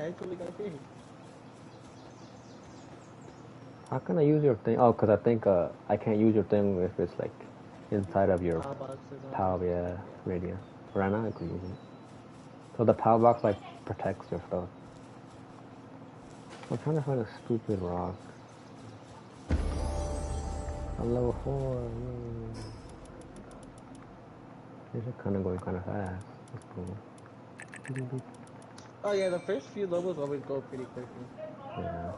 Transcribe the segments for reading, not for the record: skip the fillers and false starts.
I totally got paid. How can I use your thing? Oh, because I think I can't use your thing if it's like inside of your Power boxes on PAL, yeah, radio. Right now I could use it. So the PAL box like protects your stuff. I'm trying to find a stupid rock. I'm level 4. These are kind of going kind of fast. That's cool. Oh yeah, the first few levels always go pretty quickly. Yeah.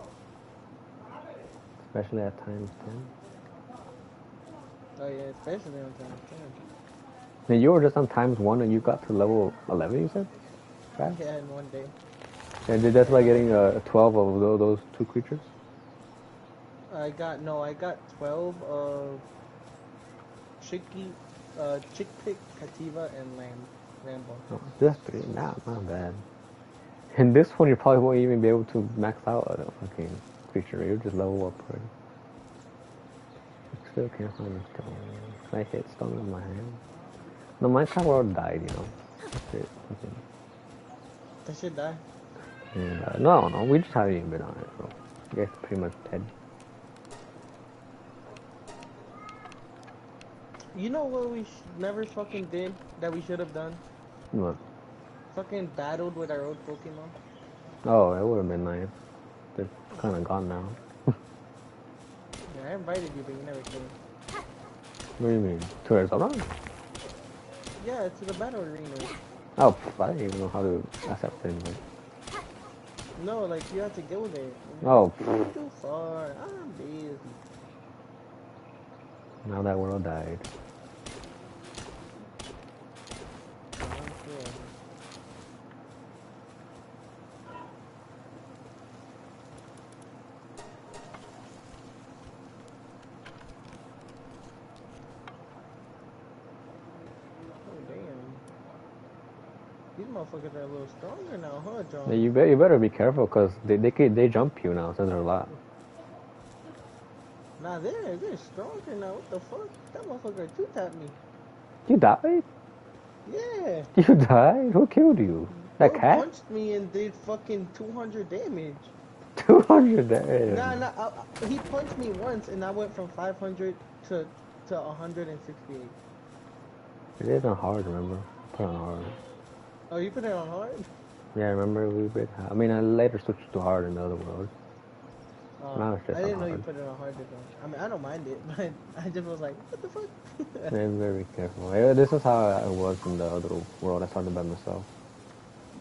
Especially at times 10. Oh yeah, especially on time 10. And you were just on times 1 and you got to level 11, you said? Fast? Yeah, in one day. And that's by getting 12 of those 2 creatures? I got 12 of Chicky, Chickpig, Cativa, and Lambo. Oh, that's 3. Not bad. In this one, you probably won't even be able to max out a fucking creature. You'll just level up already. Still can't find the stone. Can I hit stone with my hand? No, my PalWorld died, you know. That's it. Okay. That shit die. And, no, we just haven't even been on it, so I guess pretty much dead. You know what we never fucking did that we should have done? What? Fucking battled with our old Pokemon. Oh, it would have been nice. They're kind of gone now. Yeah, I invited you, but you never came. What do you mean? To Arizona? Yeah, to the battle arena. Oh, I didn't even know how to accept it. No, like you have to go there. Oh. Too far. I'm busy. Now that world died. These motherfuckers are a little stronger now, huh, John? Yeah, you better be careful, cause they jump you now, so they're a lot. Nah, they're stronger now. What the fuck? That motherfucker two-tapped me. You died? Yeah. You died? Who killed you? That cat? Punched me and did fucking 200 damage. 200 damage? Nah, he punched me once and I went from 500 to 168. It isn't hard, remember? Put on hard. Oh, you put it on hard? Yeah, remember we did. I mean, I later switched to hard in the other world. Now it's just I didn't know hard. you put it on hard different. I mean, I don't mind it, but I just was like, what the fuck? Yeah, very careful. Yeah, this is how I was in the other world. I started by myself.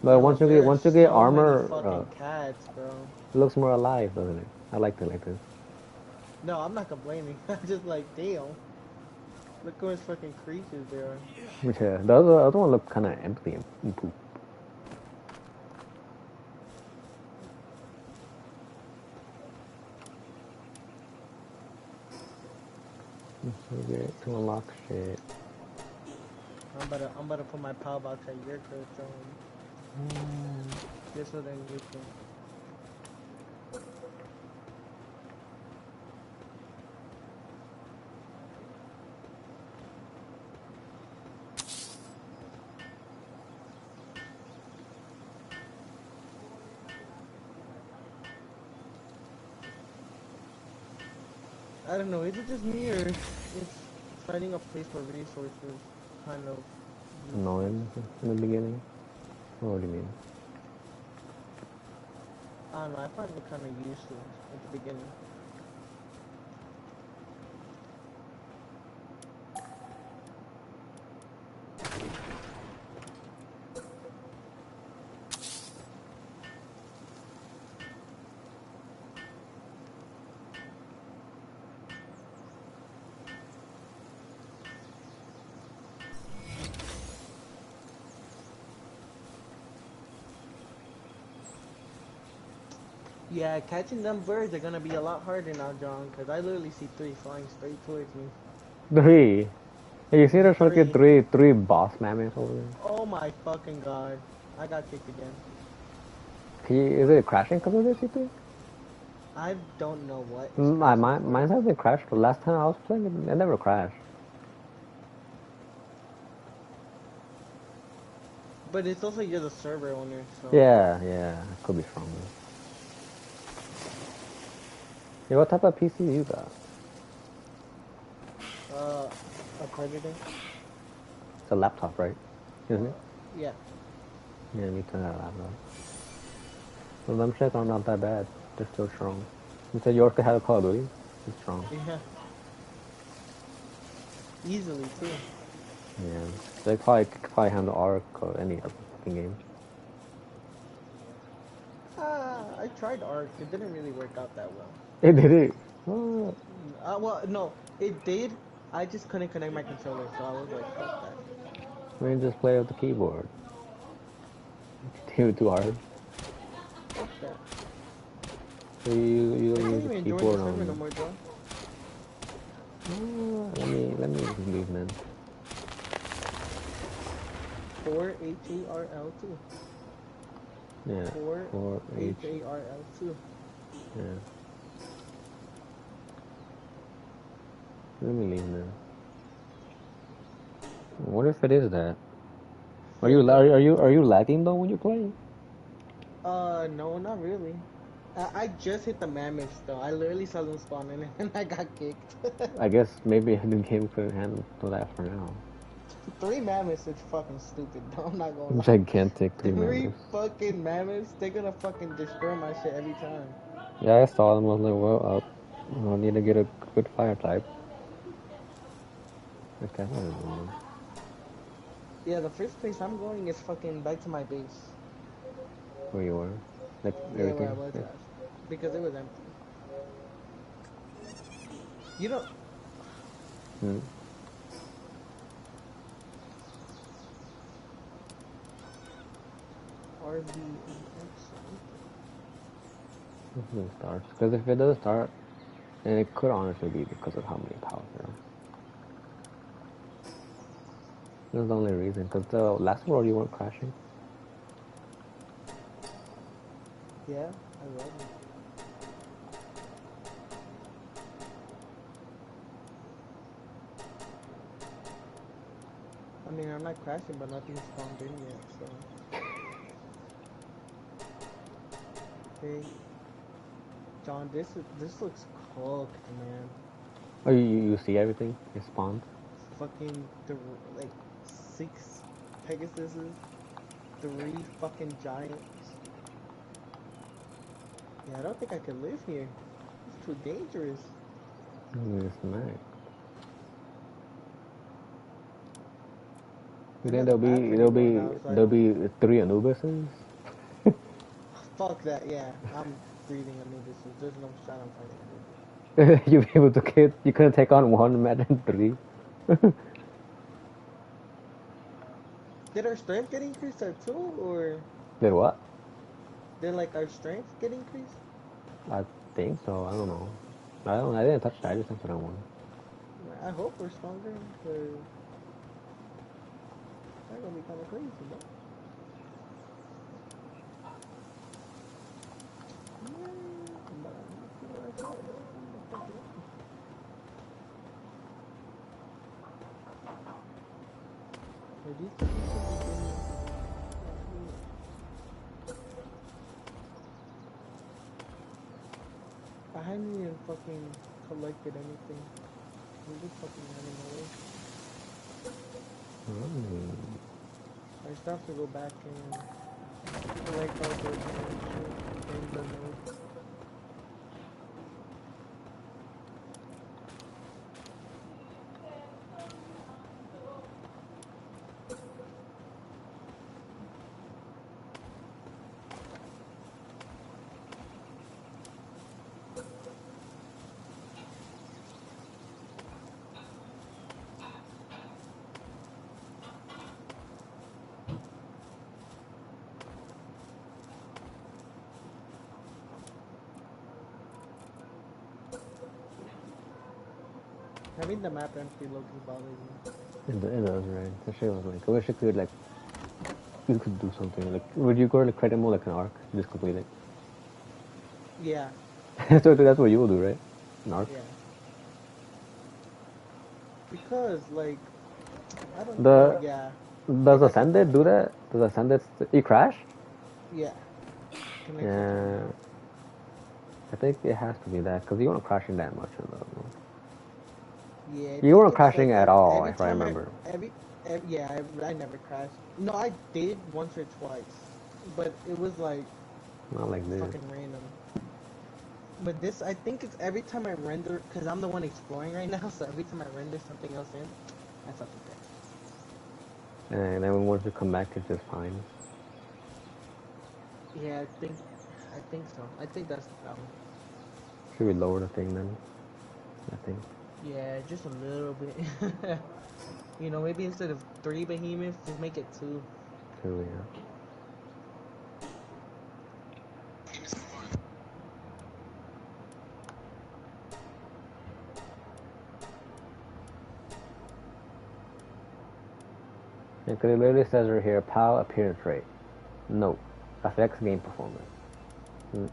But once you get armor, fucking cats, bro. It looks more alive, doesn't it? I like it like this. No, I'm not complaining. I'm just like, damn. Look how much fucking creatures there are. Yeah, the other one looked kind of empty and poop. To unlock shit. I'm about to put my power box at your crib, John. Just so then you can. I don't know, is it just me or is finding a place for resources kind of annoying in the beginning? What do you mean? I don't know, I find it kind of useless at the beginning. Yeah, catching them birds are gonna be a lot harder now, John, because I literally see 3 flying straight towards me. 3? Hey, you see there's fucking three boss mammoths over there? Oh my fucking god. I got kicked again. Is it crashing because of this, you think? I don't know what. Mine hasn't crashed. The last time I was playing, it never crashed. But it's also you're the server owner, so. Yeah, it could be stronger. Yeah, what type of PC you got? A Predator. It's a laptop, right? Isn't it? Yeah. Yeah, me too. I got a laptop. Well, them shits are not that bad. They're still strong. You said yours could have a Call of Duty? It's strong. Yeah. Easily too. Yeah. They probably handle Arc or any other fucking game. I tried Ark. It didn't really work out that well. It did it. What? Well, no, it did. I just couldn't connect my controller, so I was like, fuck that. I mean, just play with the keyboard. Too hard. Fuck that. So you I don't can't use the even join the keyboard server no on. more, Joe. Let me leave, man. 4HARL2. Yeah. 4HARL2. Yeah. Let me leave, man. What if it is that? Are you lagging though when you play? No, not really. I just hit the mammoths though. I literally saw them spawn in and I got kicked. I guess maybe the game couldn't handle that for now. 3 mammoths is fucking stupid, though. I'm not gonna lie. Gigantic 3 3 members. fucking mammoths, they're gonna fucking destroy my shit every time. Yeah, I saw them. I was like, well, I need to get a good fire type. Okay, what is it? Yeah, the first place I'm going is fucking back to my base. Where you were? Like Yeah, everything? where I was Yeah. last. Because it was empty. You don't... Hmm. Hopefully it starts. Because if it does start, then it could honestly be because of how many powers there are. That's the only reason. Because the last world you weren't crashing. Yeah, I love it. I mean, I'm not crashing, but nothing spawned in yet, so... Okay. John, this looks cooked, man. Oh, you see everything? It spawns? Fucking, like, 6 Pegasuses, 3 fucking giants. Yeah, I don't think I could live here. It's too dangerous. It's nice. You I think know the map pretty well now, so I there'll don't... be 3 Anubises? Fuck that, yeah. I'm breathing Anubis. There's no shot I'm fighting Anubis. You'll be able to kill. You couldn't take on one, imagine 3. Did our strength get increased at 2, or... Did what? Did, like, our strength get increased? I think so. I don't know. I didn't touch that. I just think on one. I hope we're stronger, because... That's gonna be kind of crazy, bro. I hadn't even fucking collected anything. I'm just fucking running away. I just have to go back and collect all the shit in the node. Having the map empty low-key bothers me. It does, right? That shit was like, I wish it could, like, you could do something. Like, would you go to credit mode like an arc? Just complete it. Yeah. So that's what you will do, right? An arc? Yeah. Because, like, I don't know, yeah. Does Like I said, Ascended do that? Does Ascended you crash? yeah, connect your Yeah, timeline. I think it has to be that because you weren't crashing that much in the. Yeah, I You think weren't it's crashing like at all, every if I time remember. yeah, I never crashed. No, I did once or twice, but it was like Not like this. fucking random. But this, I think it's every time I render, because I'm the one exploring right now, so every time I render something else in, I fucking crash. And then once you come back, it's just fine. Yeah, I think so. I think that's the problem. Should we lower the thing then? I think. Yeah, just a little bit. You know, maybe instead of 3 behemoths, just make it 2. Too, yeah. Because it literally says right here, PAL appearance rate. Note, affects game performance. Hmm.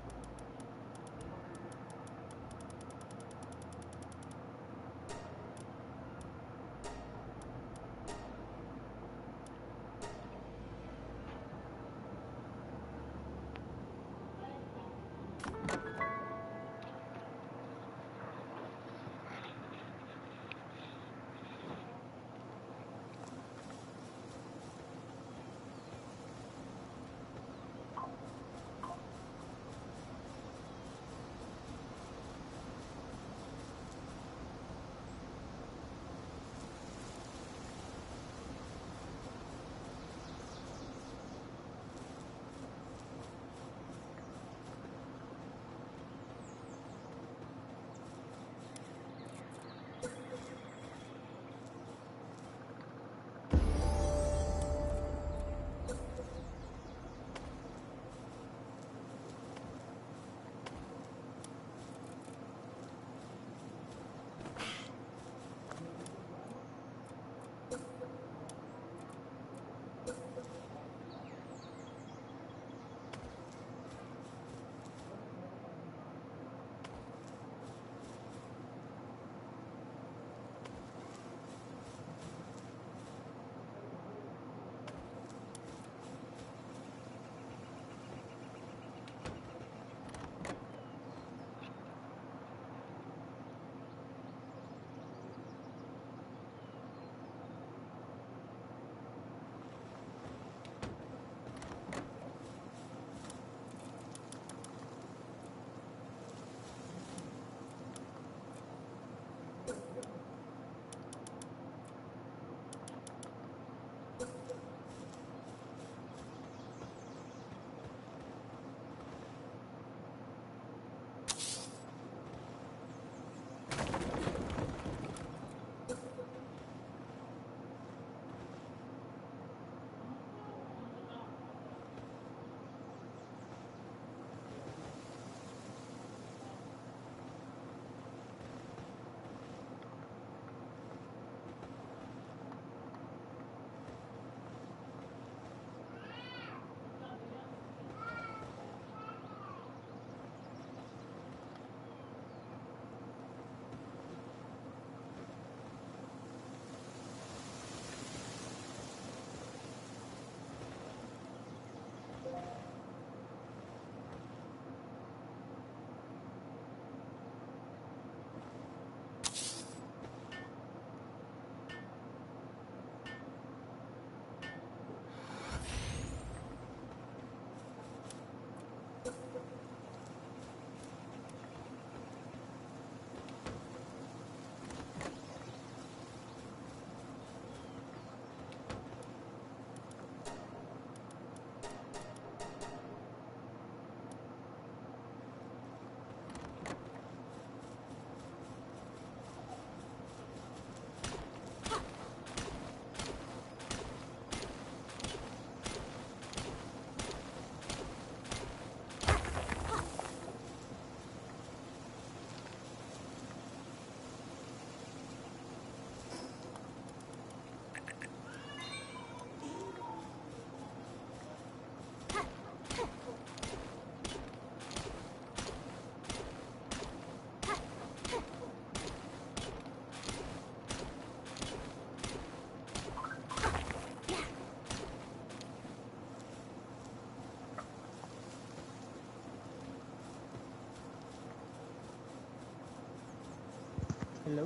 Hello?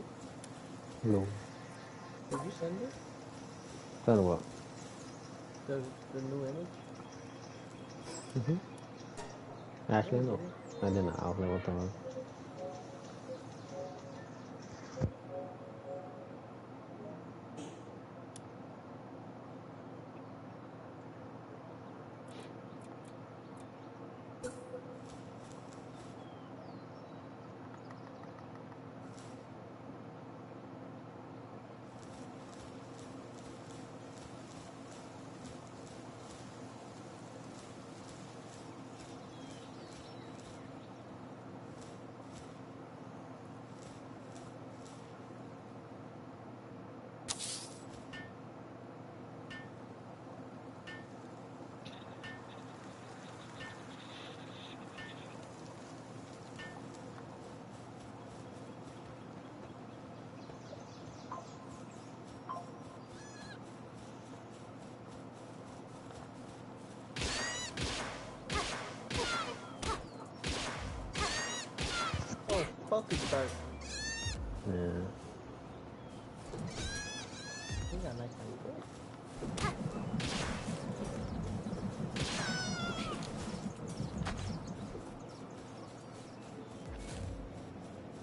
Hello. Did you send this? Then what? The the new image? No, Actually, you no. didn't. I didn't. I was like, what the fuck? Oh, fuck, it's dark. Yeah. You got nighttime quick.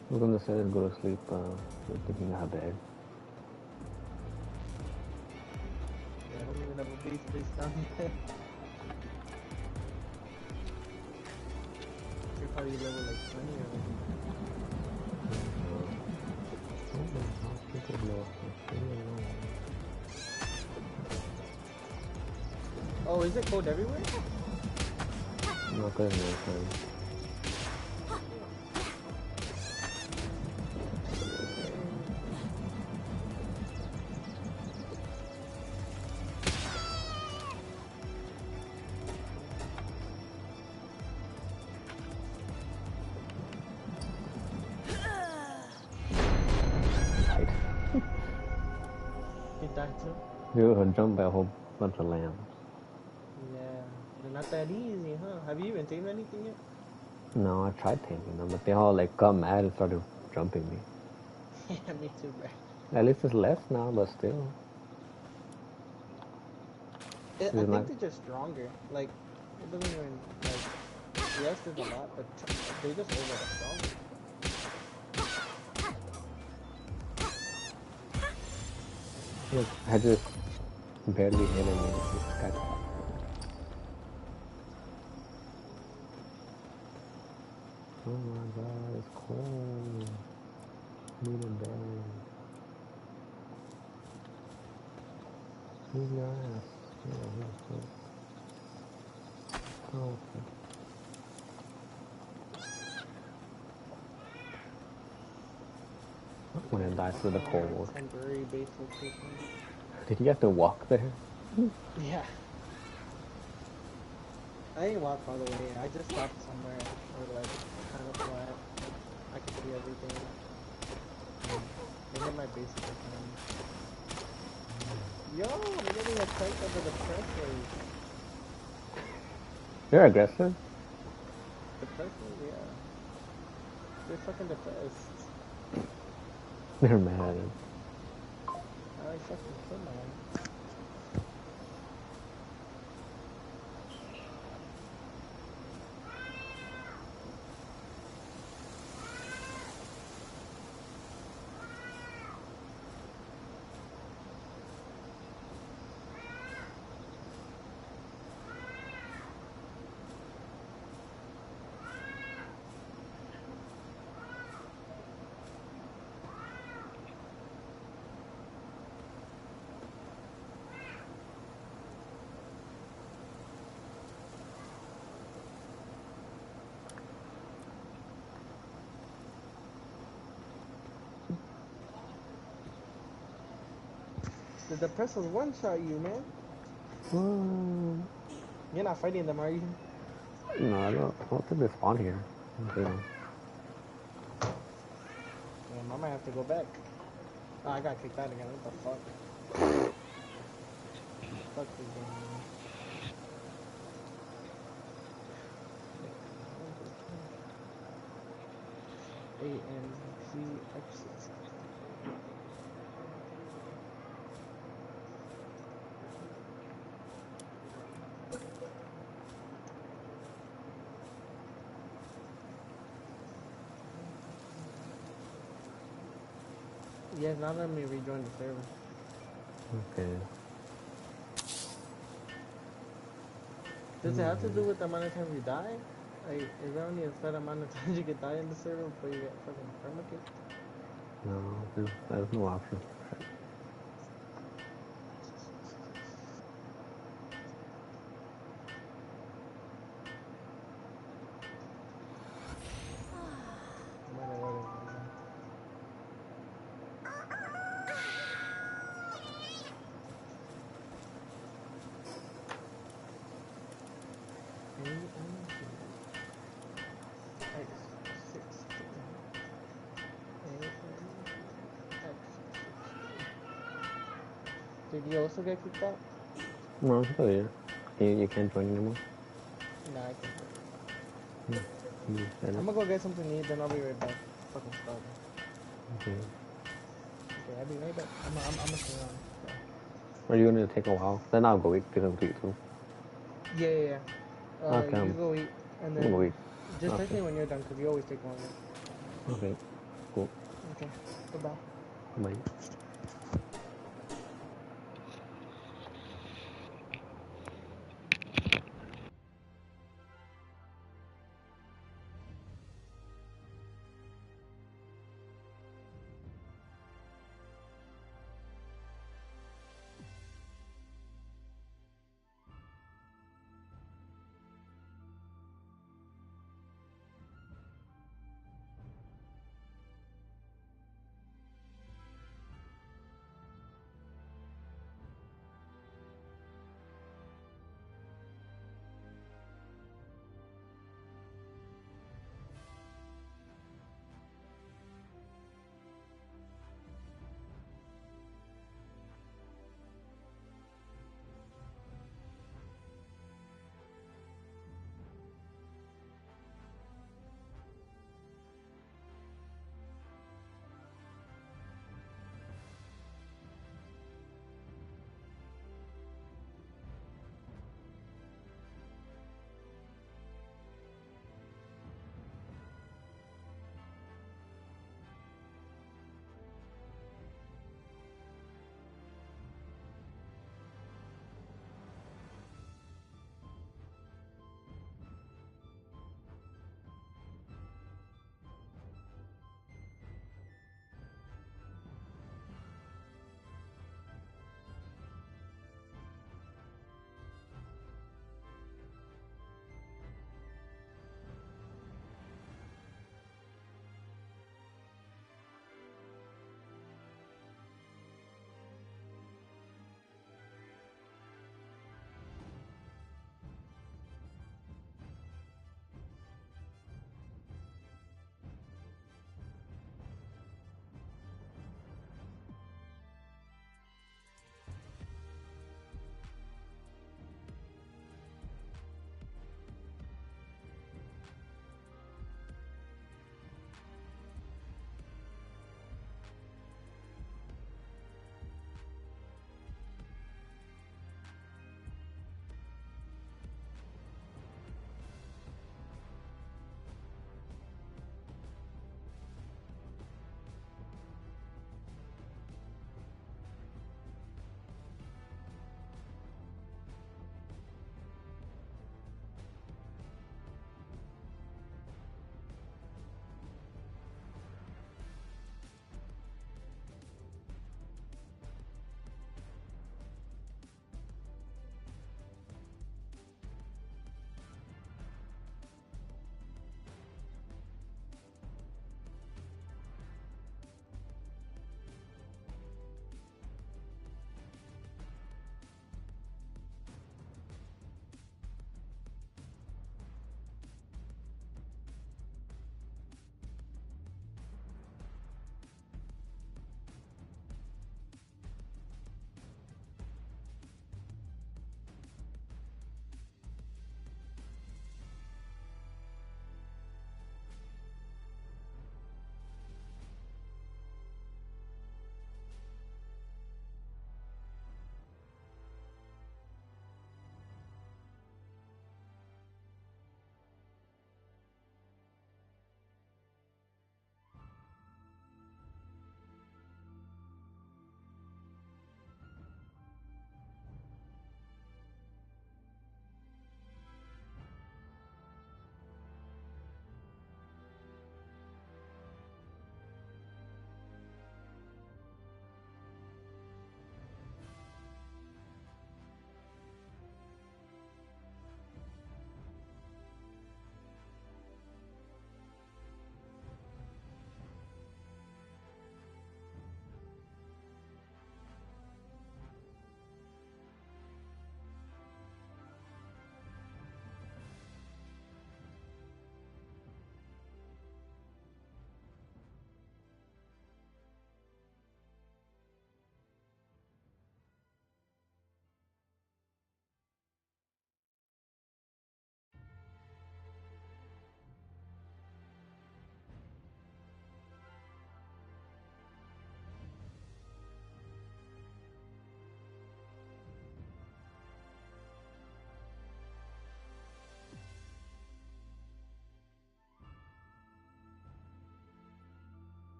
I was gonna say go to sleep. Thinking I have bed. Yeah, I don't even have a base place down here. You're probably level like 20 already. Oh, is it cold everywhere? Not good enough, man. Right. You died too? You were jumped by a whole bunch of lambs. Yeah, they're not that easy, huh? Have you even tamed anything yet? No, I tried taming them, but they all like got mad and started jumping me. Yeah, me too, bro. At least it's less now, but still. I It's not. think they're just stronger. Like, it doesn't even, like, yes, there's a lot, but they're just overall stronger. Look, I just barely hit him and he got caught. Oh my god, it's cold. Need a bed. Move your ass. Yeah, here's it. Oh, okay. When it dies to the cold. Temporary base location. Did you have to walk there? Yeah. I didn't walk all the way. I just stopped somewhere where like kind of flat. I could see everything. I hit my base at the time. Yo, I'm getting attacked over the pressers. You're aggressive. The pressers, yeah. They're fucking depressed. They're mad at him. I fucking killed my ass. The depressors one-shot you, man. You're not fighting them, are you? No, I don't think they spawn here. Yeah. Damn, I might have to go back. Oh, I got kicked out again. What the fuck? Fuck this game, man. A N Z X. Yeah, it's not letting me rejoin the server. Okay. Does it have to do with the amount of times you die? Like, is there only a set amount of times you can die in the server before you get fucking permakicked? No, there's no option. Might have wrote it wrong, though. Did you also get kicked out? No, it's still here. You can't join anymore. Nah, I can't. I'm I'm gonna go get something to eat, then I'll be right back. Fucking starving. Okay. Okay, I'll be right back. I'm gonna stay on. Are you gonna take a while? Then I'll go eat because I'm too. Yeah. Okay. You go eat, and I'm gonna go then eat. just text me when you're done, because you always take longer. Okay. Cool. Okay, goodbye. Bye.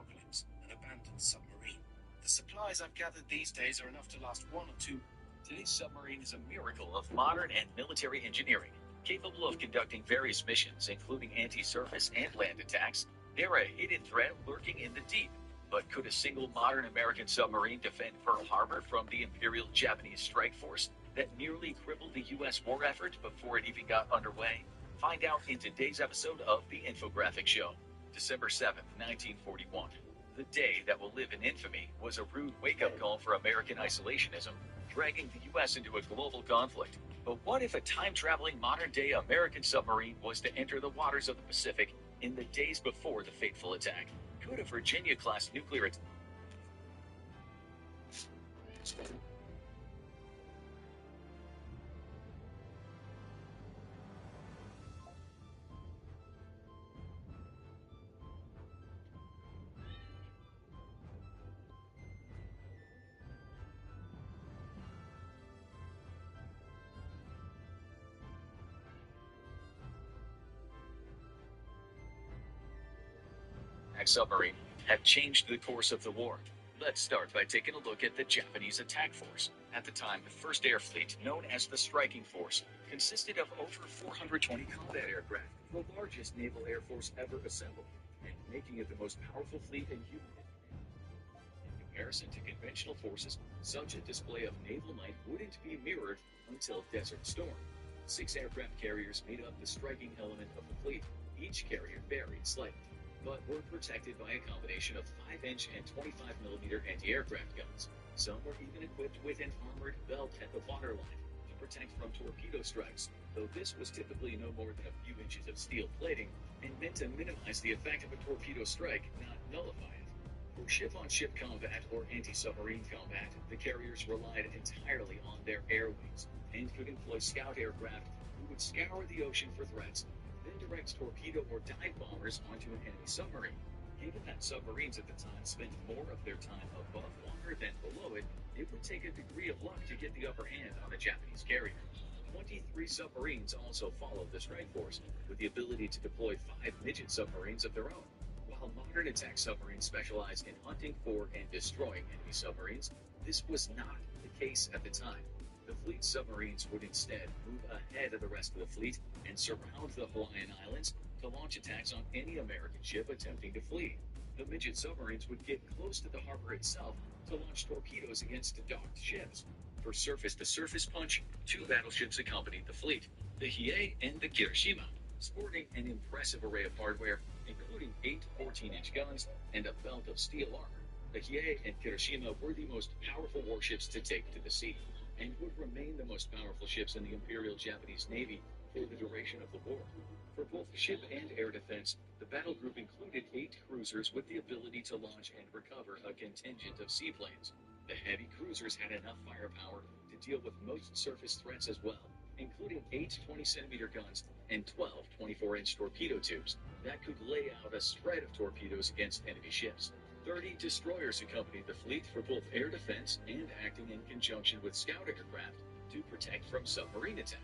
apocalypse, an abandoned submarine. The supplies I've gathered these days are enough to last 1 or 2. Today's submarine is a miracle of modern and military engineering, capable of conducting various missions, including anti-surface and land attacks. They're a hidden threat lurking in the deep. But could a single modern American submarine defend Pearl Harbor from the Imperial Japanese strike force that nearly crippled the U.S. war effort before it even got underway? Find out in today's episode of The Infographic Show. December 7th, 1941. The day that will live in infamy was a rude wake-up call for American isolationism, dragging the U.S. into a global conflict. But what if a time-traveling modern-day American submarine was to enter the waters of the Pacific in the days before the fateful attack? Could a Virginia-class nuclear attack submarine have changed the course of the war? Let's start by taking a look at the Japanese attack force. At the time, the First Air Fleet, known as the Striking Force, consisted of over 420 combat aircraft, the largest naval air force ever assembled, and making it the most powerful fleet in human history. In comparison to conventional forces, such a display of naval might wouldn't be mirrored until Desert Storm. 6 aircraft carriers made up the striking element of the fleet. Each carrier varied slightly, but were protected by a combination of 5-inch and 25mm anti-aircraft guns. Some were even equipped with an armored belt at the waterline to protect from torpedo strikes, though this was typically no more than a few inches of steel plating and meant to minimize the effect of a torpedo strike, not nullify it. For ship-on-ship combat or anti-submarine combat, the carriers relied entirely on their air wings and could employ scout aircraft who would scour the ocean for threats, then direct torpedo or dive bombers onto an enemy submarine. Given that submarines at the time spent more of their time above water than below it, it would take a degree of luck to get the upper hand on a Japanese carrier. 23 submarines also followed the strike force, with the ability to deploy 5 midget submarines of their own. While modern attack submarines specialize in hunting for and destroying enemy submarines, this was not the case at the time. The fleet's submarines would instead move ahead of the rest of the fleet and surround the Hawaiian Islands to launch attacks on any American ship attempting to flee. The midget submarines would get close to the harbor itself to launch torpedoes against docked ships. For surface-to-surface punch, 2 battleships accompanied the fleet, the Hiei and the Kirishima, sporting an impressive array of hardware, including 8 14-inch guns and a belt of steel armor. The Hiei and Kirishima were the most powerful warships to take to the sea, and would remain the most powerful ships in the Imperial Japanese Navy for the duration of the war. For both ship and air defense, the battle group included 8 cruisers with the ability to launch and recover a contingent of seaplanes. The heavy cruisers had enough firepower to deal with most surface threats as well, including 8 20-centimeter guns and 12 24-inch torpedo tubes that could lay out a spread of torpedoes against enemy ships. 30 destroyers accompanied the fleet for both air defense and acting in conjunction with scout aircraft to protect from submarine attack.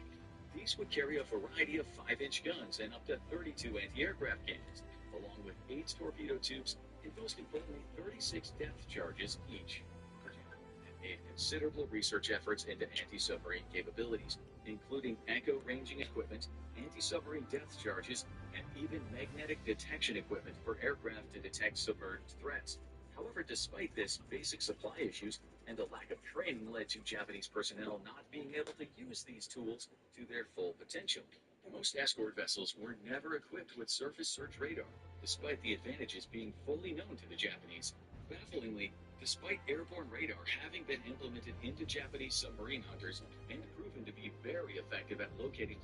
These would carry a variety of 5-inch guns and up to 32 anti-aircraft cannons, along with 8 torpedo tubes and most importantly 36 depth charges each. And made considerable research efforts into anti-submarine capabilities, including echo ranging equipment, anti-submarine depth charges, and even magnetic detection equipment for aircraft to detect submerged threats. However, despite this, basic supply issues and a lack of training led to Japanese personnel not being able to use these tools to their full potential. Most escort vessels were never equipped with surface search radar, despite the advantages being fully known to the Japanese. Bafflingly, despite airborne radar having been implemented into Japanese submarine hunters and proven to be very effective at locating,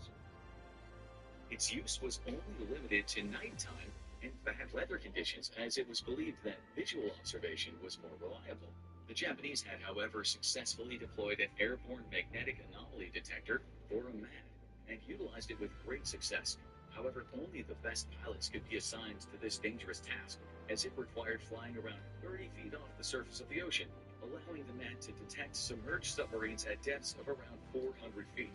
its use was only limited to nighttime and bad weather conditions, as it was believed that visual observation was more reliable. The Japanese had, however, successfully deployed an airborne magnetic anomaly detector, or a MAD, and utilized it with great success. However, only the best pilots could be assigned to this dangerous task, as it required flying around 30 feet off the surface of the ocean, allowing the MAD to detect submerged submarines at depths of around 400 feet.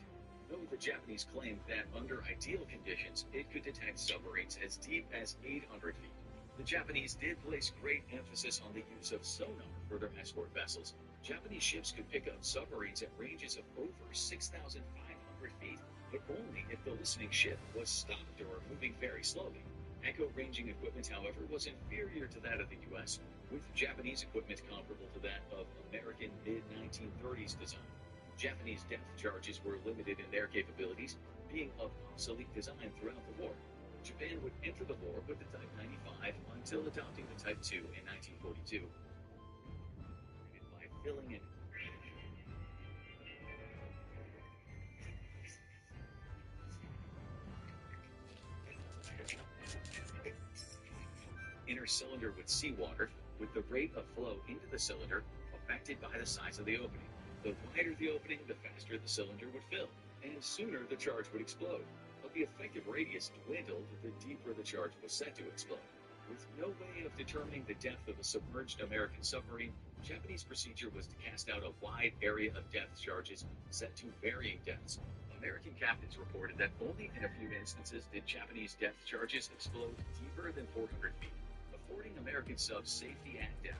Though the Japanese claimed that under ideal conditions, it could detect submarines as deep as 800 feet. The Japanese did place great emphasis on the use of sonar for their escort vessels. Japanese ships could pick up submarines at ranges of over 6,500 feet, but only if the listening ship was stopped or moving very slowly. Echo ranging equipment, however, was inferior to that of the U.S., with Japanese equipment comparable to that of American mid-1930s design. Japanese depth charges were limited in their capabilities, being of obsolete design throughout the war. Japan would enter the war with the Type 95 until adopting the Type 2 in 1942. By filling in inner cylinder with seawater, with the rate of flow into the cylinder affected by the size of the opening. The wider the opening, the faster the cylinder would fill, and sooner the charge would explode. But the effective radius dwindled the deeper the charge was set to explode. With no way of determining the depth of a submerged American submarine, Japanese procedure was to cast out a wide area of depth charges set to varying depths. American captains reported that only in a few instances did Japanese depth charges explode deeper than 400 feet, affording American subs safety at depth.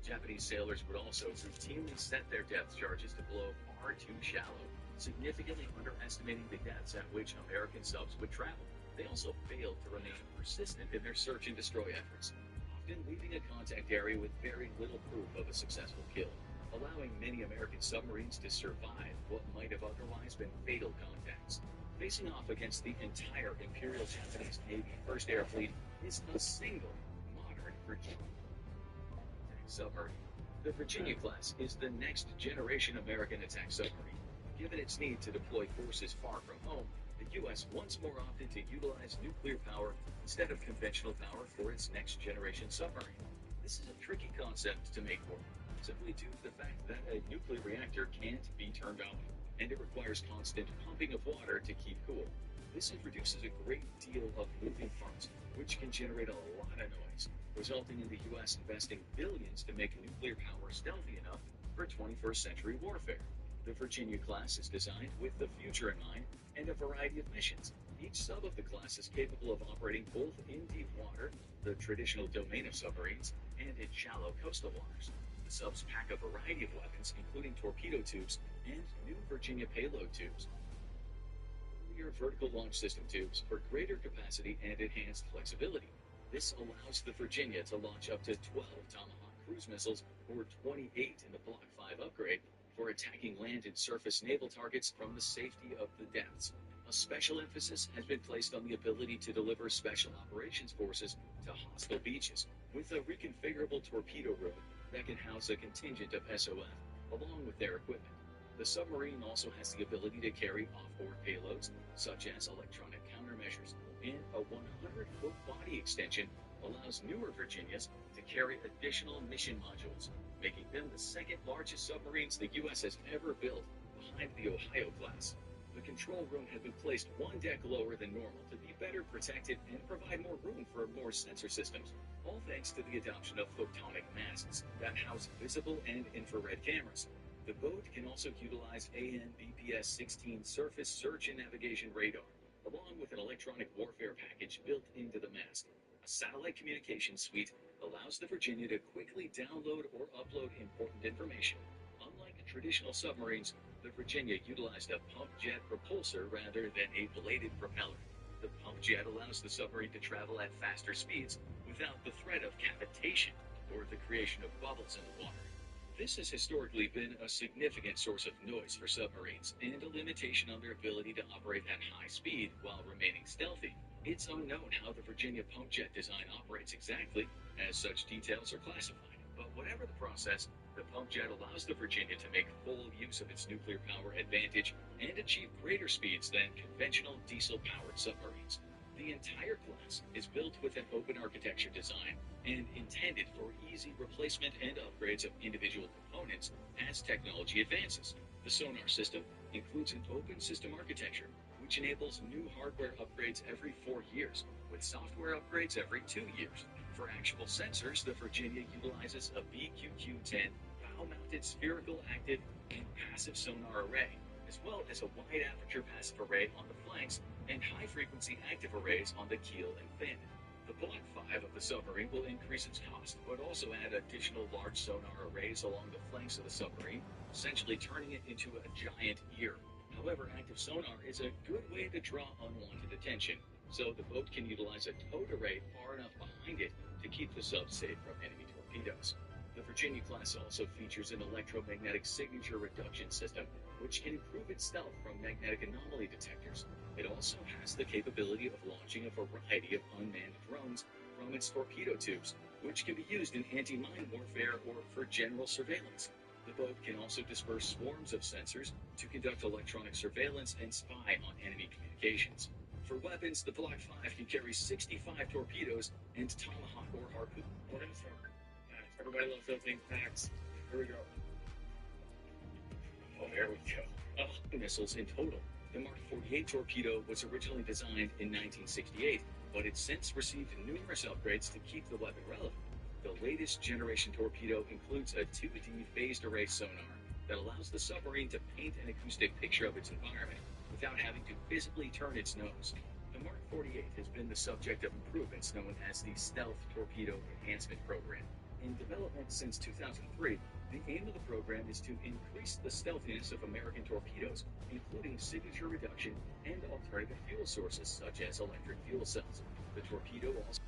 Japanese sailors would also routinely set their depth charges to below far too shallow, significantly underestimating the depths at which American subs would travel. They also failed to remain persistent in their search and destroy efforts, often leaving a contact area with very little proof of a successful kill, allowing many American submarines to survive what might have otherwise been fatal contacts. Facing off against the entire Imperial Japanese Navy First Air Fleet is a single modern Virginia submarine. The Virginia class is the next generation American attack submarine. Given its need to deploy forces far from home, the U.S. wants more often to utilize nuclear power instead of conventional power for its next generation submarine. This is a tricky concept to make work, simply due to the fact that a nuclear reactor can't be turned off, and it requires constant pumping of water to keep cool. This introduces a great deal of moving parts, which can generate a lot of noise, resulting in the U.S. investing billions to make nuclear power stealthy enough for 21st century warfare. The Virginia class is designed with the future in mind and a variety of missions. Each sub of the class is capable of operating both in deep water, the traditional domain of submarines, and in shallow coastal waters. The subs pack a variety of weapons, including torpedo tubes and new Virginia payload tubes. Earlier vertical launch system tubes for greater capacity and enhanced flexibility. This allows the Virginia to launch up to 12 Tomahawk cruise missiles, or 28 in the Block 5 upgrade, for attacking land and surface naval targets from the safety of the depths. A special emphasis has been placed on the ability to deliver special operations forces to hostile beaches, with a reconfigurable torpedo room that can house a contingent of SOF, along with their equipment. The submarine also has the ability to carry off-board payloads, such as electronic countermeasures, and a 100-foot body extension allows newer Virginias to carry additional mission modules, making them the second largest submarines the U.S. has ever built, behind the Ohio class. The control room had been placed one deck lower than normal to be better protected and provide more room for more sensor systems, all thanks to the adoption of photonic masts that house visible and infrared cameras. The boat can also utilize AN/BPS-16 surface search and navigation radar, along with an electronic warfare package built into the mast. A satellite communication suite allows the Virginia to quickly download or upload important information. Unlike traditional submarines, the Virginia utilized a pump jet propulsor rather than a bladed propeller. The pump jet allows the submarine to travel at faster speeds without the threat of cavitation or the creation of bubbles in the water. This has historically been a significant source of noise for submarines and a limitation on their ability to operate at high speed while remaining stealthy. It's unknown how the Virginia pump jet design operates exactly, as such details are classified. But whatever the process, the pump jet allows the Virginia to make full use of its nuclear power advantage and achieve greater speeds than conventional diesel-powered submarines. The entire class is built with an open architecture design and intended for easy replacement and upgrades of individual components as technology advances. The sonar system includes an open system architecture, which enables new hardware upgrades every 4 years, with software upgrades every 2 years. For actual sensors, the Virginia utilizes a BQQ-10 bow-mounted spherical active and passive sonar array, as well as a wide aperture passive array on the flanks and high-frequency active arrays on the keel and fin. The Block 5 of the submarine will increase its cost, but also add additional large sonar arrays along the flanks of the submarine, essentially turning it into a giant ear. However, active sonar is a good way to draw unwanted attention, so the boat can utilize a towed array far enough behind it to keep the sub safe from enemy torpedoes. The Virginia class also features an electromagnetic signature reduction system, which can improve its stealth from magnetic anomaly detectors. It also has the capability of launching a variety of unmanned drones from its torpedo tubes, which can be used in anti-mine warfare or for general surveillance. The boat can also disperse swarms of sensors to conduct electronic surveillance and spy on enemy communications. For weapons, the Block 5 can carry 65 torpedoes and tomahawk or harpoon. We're gonna start. Everybody loves opening packs. Here we go. Oh, there we go. Missiles in total. The Mark 48 torpedo was originally designed in 1968, but it's since received numerous upgrades to keep the weapon relevant. The latest generation torpedo includes a 2D phased array sonar that allows the submarine to paint an acoustic picture of its environment without having to physically turn its nose. The Mark 48 has been the subject of improvements known as the Stealth Torpedo Enhancement Program. In development since 2003, the aim of the program is to increase the stealthiness of American torpedoes, including signature reduction and alternative fuel sources such as electric fuel cells. The torpedo also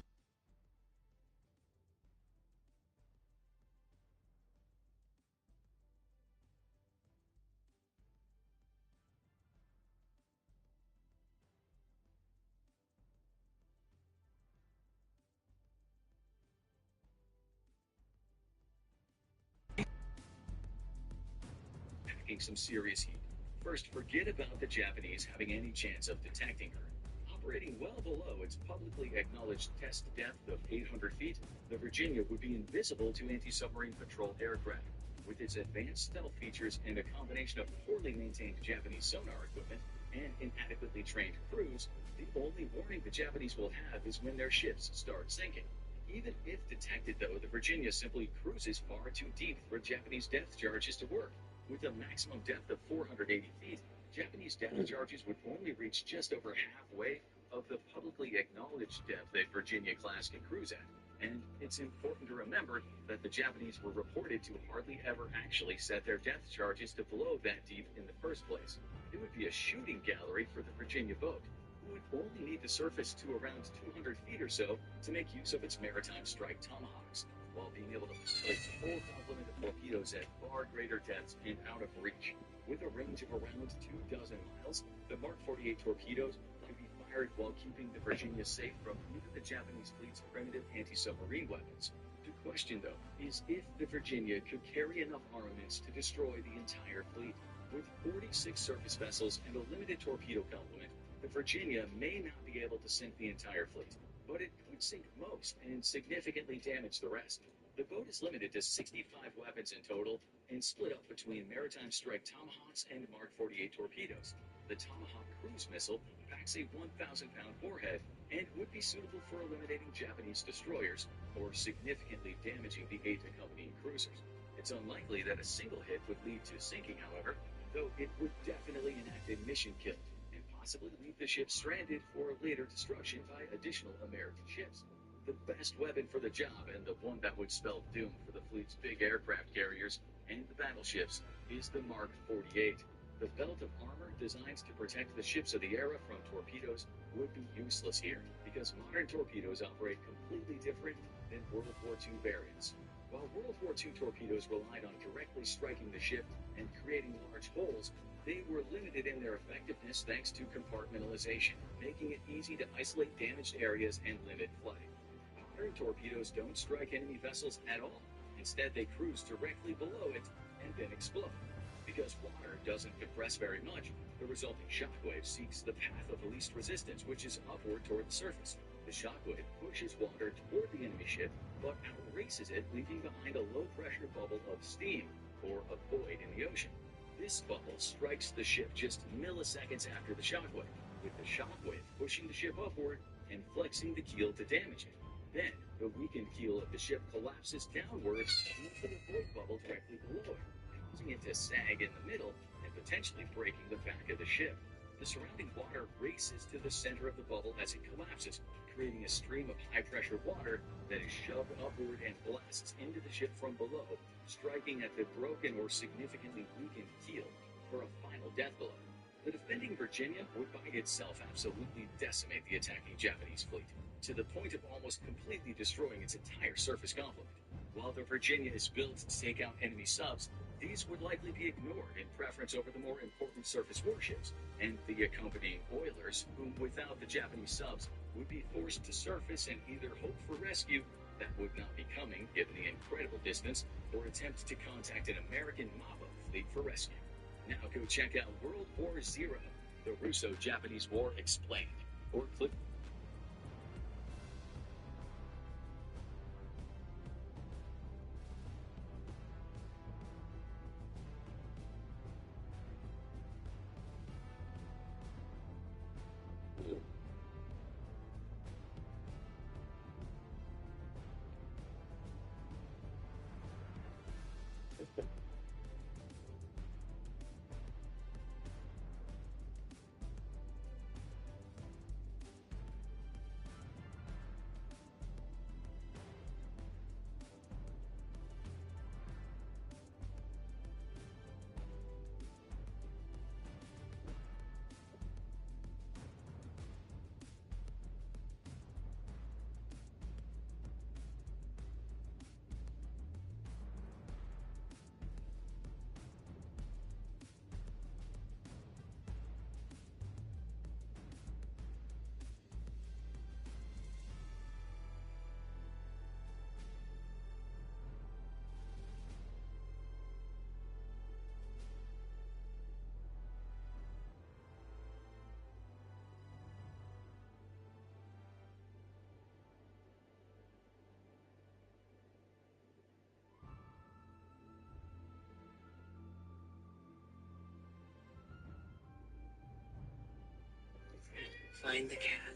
packing some serious heat. First, forget about the Japanese having any chance of detecting her. Operating well below its publicly acknowledged test depth of 800 feet, the Virginia would be invisible to anti-submarine patrol aircraft. With its advanced stealth features and a combination of poorly maintained Japanese sonar equipment and inadequately trained crews, the only warning the Japanese will have is when their ships start sinking. Even if detected, though, the Virginia simply cruises far too deep for Japanese depth charges to work. With a maximum depth of 480 feet, Japanese depth charges would only reach just over halfway of the publicly acknowledged depth a Virginia class can cruise at. And it's important to remember that the Japanese were reported to hardly ever actually set their depth charges to below that deep in the first place. It would be a shooting gallery for the Virginia boat, who would only need to surface to around 200 feet or so to make use of its maritime strike tomahawks, while being able to pilot its full complement of torpedoes at far greater depths and out of reach. With a range of around 24 miles, the Mark 48 torpedoes can be fired while keeping the Virginia safe from even the Japanese fleet's primitive anti-submarine weapons. The question, though, is if the Virginia could carry enough armaments to destroy the entire fleet. With 46 surface vessels and a limited torpedo complement, the Virginia may not be able to sink the entire fleet, but it could sink most and significantly damage the rest. The boat is limited to 65 weapons in total and split up between maritime strike tomahawks and Mark 48 torpedoes. The Tomahawk cruise missile packs a 1,000-pound warhead and would be suitable for eliminating Japanese destroyers or significantly damaging the 8 accompanying cruisers. It's unlikely that a single hit would lead to sinking, however, though it would definitely enact a mission kill and possibly leave the ship stranded for later destruction by additional American ships. The best weapon for the job, and the one that would spell doom for the fleet's big aircraft carriers and the battleships, is the Mark 48. The belt of armor designed to protect the ships of the era from torpedoes would be useless here, because modern torpedoes operate completely different than World War II variants. While World War II torpedoes relied on directly striking the ship and creating large holes, they were limited in their effectiveness thanks to compartmentalization, making it easy to isolate damaged areas and limit flooding. Modern torpedoes don't strike enemy vessels at all. Instead, they cruise directly below it and then explode. Because water doesn't compress very much, the resulting shockwave seeks the path of least resistance, which is upward toward the surface. The shockwave pushes water toward the enemy ship, but outraces it, leaving behind a low-pressure bubble of steam, or a void in the ocean. This bubble strikes the ship just milliseconds after the shockwave, with the shockwave pushing the ship upward and flexing the keel to damage it. Then, the weakened keel of the ship collapses downwards into the void bubble directly below it, causing it to sag in the middle and potentially breaking the back of the ship. The surrounding water races to the center of the bubble as it collapses, creating a stream of high-pressure water that is shoved upward and blasts into the ship from below, striking at the broken or significantly weakened keel for a final death blow. The defending Virginia would by itself absolutely decimate the attacking Japanese fleet, to the point of almost completely destroying its entire surface complement. While the Virginia is built to take out enemy subs, these would likely be ignored in preference over the more important surface warships, and the accompanying oilers, whom without the Japanese subs would be forced to surface and either hope for rescue that would not be coming given the incredible distance, or attempt to contact an American MAPA fleet for rescue. Now go check out World War Zero, the Russo-Japanese War Explained, or click. Find the cat.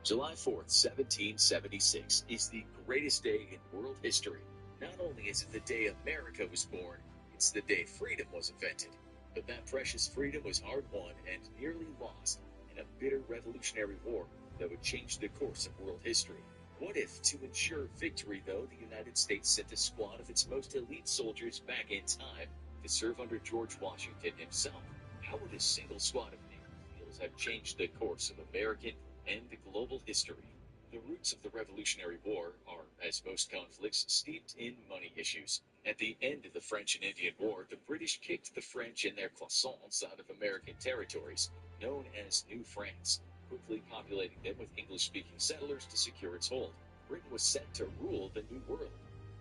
July 4th, 1776 is the greatest day in world history. Not only is it the day America was born, it's the day freedom was invented. But that precious freedom was hard won and nearly lost in a bitter revolutionary war that would change the course of world history. What if, to ensure victory, though, the United States sent a squad of its most elite soldiers back in time to serve under George Washington himself? How would a single squad of naval SEALs have changed the course of American and global history? The roots of the Revolutionary War are, as most conflicts, steeped in money issues. At the end of the French and Indian War, the British kicked the French and their croissants out of American territories, known as New France, quickly populating them with English-speaking settlers to secure its hold. Britain was set to rule the New World.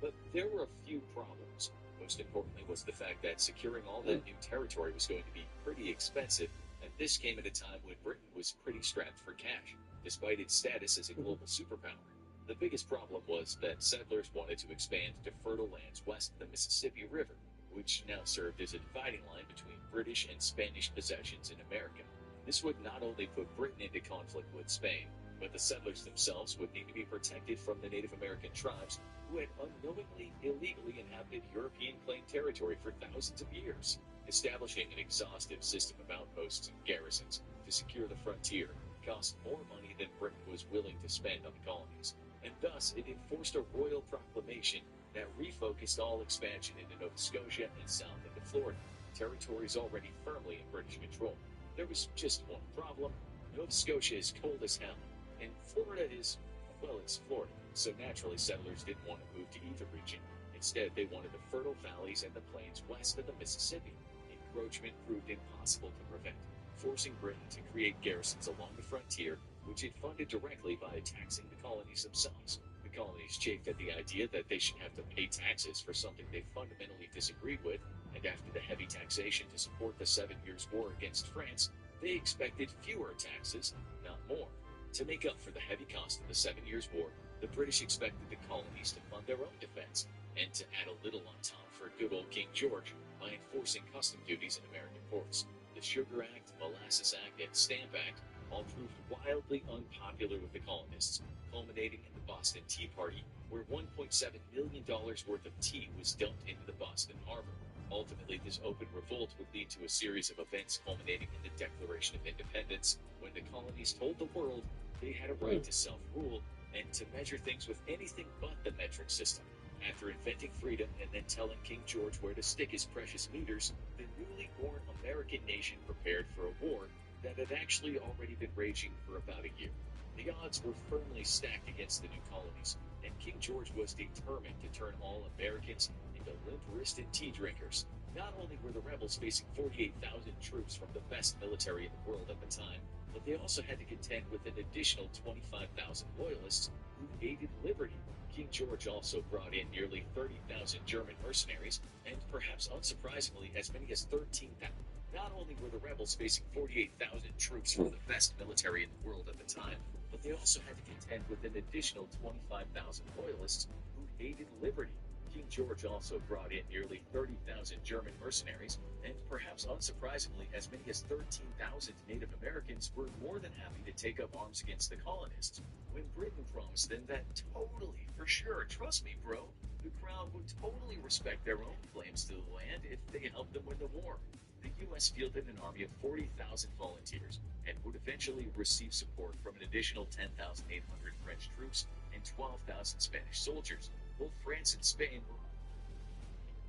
But there were a few problems. Most importantly was the fact that securing all that new territory was going to be pretty expensive, and this came at a time when Britain was pretty strapped for cash, despite its status as a global superpower. The biggest problem was that settlers wanted to expand to fertile lands west of the Mississippi River, which now served as a dividing line between British and Spanish possessions in America. This would not only put Britain into conflict with Spain, but the settlers themselves would need to be protected from the Native American tribes who had unknowingly, illegally inhabited European claimed territory for thousands of years. Establishing an exhaustive system of outposts and garrisons to secure the frontier cost more money than Britain was willing to spend on the colonies, and thus it enforced a royal proclamation that refocused all expansion into Nova Scotia and south into Florida, territories already firmly in British control. There was just one problem. Nova Scotia is cold as hell, and Florida is, well, it's Florida, so naturally settlers didn't want to move to either region. Instead, they wanted the fertile valleys and the plains west of the Mississippi. Encroachment proved impossible to prevent, forcing Britain to create garrisons along the frontier, which it funded directly by taxing the colonies themselves. The colonies chafed at the idea that they should have to pay taxes for something they fundamentally disagreed with, and after the heavy taxation to support the 7 Years' War against France, they expected fewer taxes, not more. To make up for the heavy cost of the 7 Years' War, the British expected the colonies to fund their own defense, and to add a little on top for good old King George by enforcing custom duties in American ports. The Sugar Act, Molasses Act, and Stamp Act all proved wildly unpopular with the colonists, culminating in the Boston Tea Party, where $1.7 million worth of tea was dumped into the Boston Harbor. Ultimately, this open revolt would lead to a series of events culminating in the Declaration of Independence, when the colonies told the world they had a right to self-rule and to measure things with anything but the metric system. After inventing freedom and then telling King George where to stick his precious meters, the newly born American nation prepared for a war that had actually already been raging for about a year. The odds were firmly stacked against the new colonies, and King George was determined to turn all Americans into limp-wristed tea drinkers. Not only were the rebels facing 48,000 troops from the best military in the world at the time, but they also had to contend with an additional 25,000 loyalists who aided liberty. King George also brought in nearly 30,000 German mercenaries, and perhaps unsurprisingly, as many as 13,000. Not only were the rebels facing 48,000 troops from the best military in the world at the time, but they also had to contend with an additional 25,000 loyalists who hated liberty. King George also brought in nearly 30,000 German mercenaries, and perhaps unsurprisingly, as many as 13,000 Native Americans were more than happy to take up arms against the colonists. When Britain promised them that totally, for sure, trust me, bro, the Crown would totally respect their own claims to the land if they helped them win the war. The U.S. fielded an army of 40,000 volunteers and would eventually receive support from an additional 10,800 French troops and 12,000 Spanish soldiers. Both France and Spain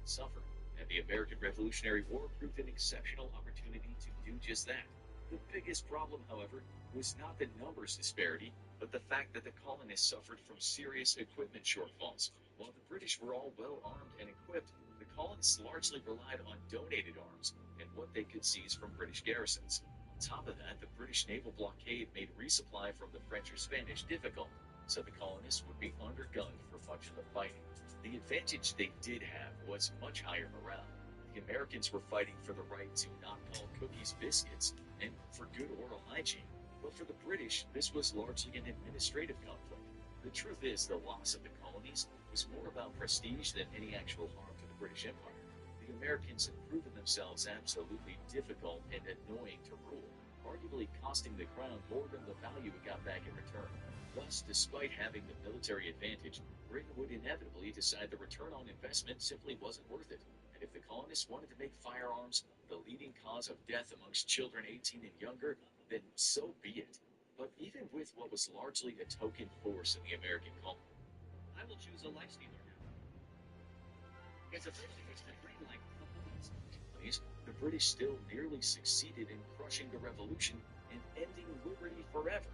suffered, and the American Revolutionary War proved an exceptional opportunity to do just that. The biggest problem, however, was not the numbers disparity, but the fact that the colonists suffered from serious equipment shortfalls. While the British were all well armed and equipped, the colonists largely relied on donated arms and what they could seize from British garrisons. On top of that, the British naval blockade made resupply from the French or Spanish difficult, so the colonists would be undergunned for much of the fighting. The advantage they did have was much higher morale. The Americans were fighting for the right to not call cookies biscuits and for good oral hygiene. But for the British, this was largely an administrative conflict. The truth is, the loss of the colonies was more about prestige than any actual harm to the British Empire. The Americans had proven themselves absolutely difficult and annoying to rule, arguably costing the crown more than the value it got back in return. Thus, despite having the military advantage, Britain would inevitably decide the return on investment simply wasn't worth it. And if the colonists wanted to make firearms the leading cause of death amongst children 18 and younger, then so be it. But even with what was largely a token force in the American colony, I will choose a life stealer now. It's a thing against the green light. The British still nearly succeeded in crushing the revolution and ending liberty forever,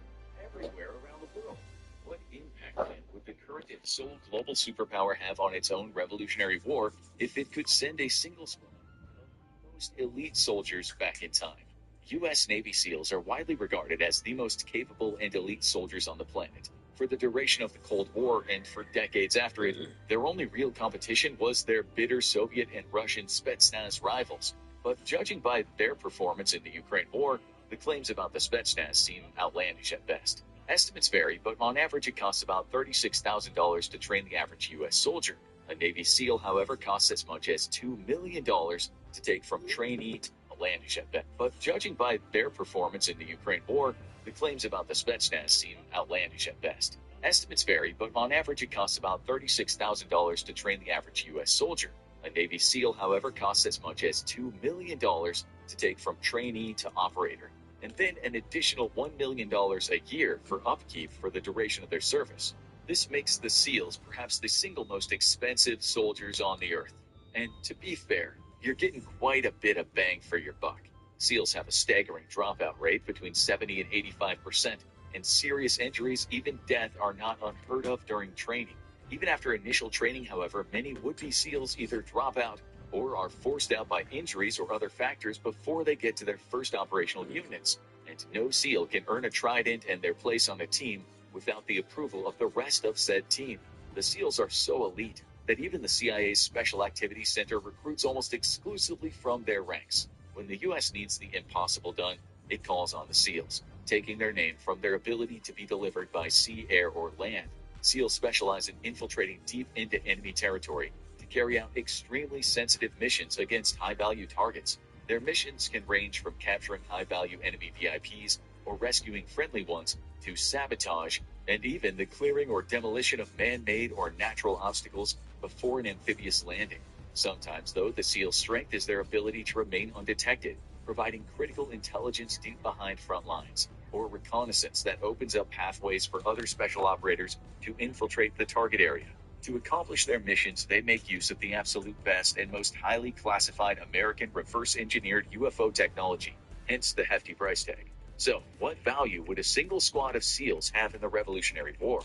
everywhere around the world. What impact, then, would the current and sole global superpower have on its own revolutionary war if it could send a single squad of most elite soldiers back in time? U.S. Navy SEALs are widely regarded as the most capable and elite soldiers on the planet. For the duration of the Cold War and for decades after it, their only real competition was their bitter Soviet and Russian Spetsnaz rivals. But judging by their performance in the Ukraine war, the claims about the Spetsnaz seem outlandish at best. Estimates vary, but on average it costs about $36,000 to train the average U.S. soldier. A Navy SEAL, however, costs as much as $2 million to take from trainee to outlandish at best. But judging by their performance in the Ukraine war, the claims about the Spetsnaz seem outlandish at best. Estimates vary, but on average it costs about $36,000 to train the average U.S. soldier. A Navy SEAL, however, costs as much as $2 million to take from trainee to operator, and then an additional $1 million a year for upkeep for the duration of their service. This makes the SEALs perhaps the single most expensive soldiers on the earth. And to be fair, you're getting quite a bit of bang for your buck. SEALs have a staggering dropout rate between 70 and 85%, and serious injuries, even death, are not unheard of during training. Even after initial training, however, many would-be SEALs either drop out or are forced out by injuries or other factors before they get to their first operational units. And no SEAL can earn a trident and their place on a team without the approval of the rest of said team. The SEALs are so elite that even the CIA's Special Activities Center recruits almost exclusively from their ranks. When the U.S. needs the impossible done, it calls on the SEALs, taking their name from their ability to be delivered by sea, air, or land. SEALs specialize in infiltrating deep into enemy territory to carry out extremely sensitive missions against high-value targets. Their missions can range from capturing high-value enemy VIPs or rescuing friendly ones to sabotage and even the clearing or demolition of man-made or natural obstacles before an amphibious landing. Sometimes, though, the SEAL's strength is their ability to remain undetected, providing critical intelligence deep behind front lines, or reconnaissance that opens up pathways for other special operators to infiltrate the target area. To accomplish their missions, they make use of the absolute best and most highly classified American reverse-engineered UFO technology, hence the hefty price tag. So, what value would a single squad of SEALs have in the Revolutionary War?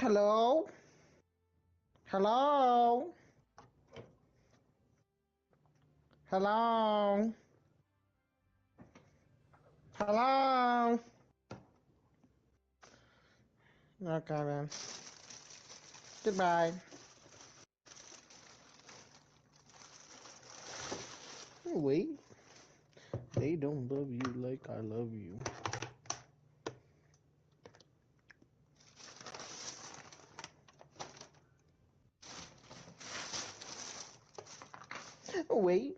Hello? Hello? Hello? Hello? Okay, then. Goodbye. Wait. They don't love you like I love you. Wait.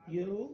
You?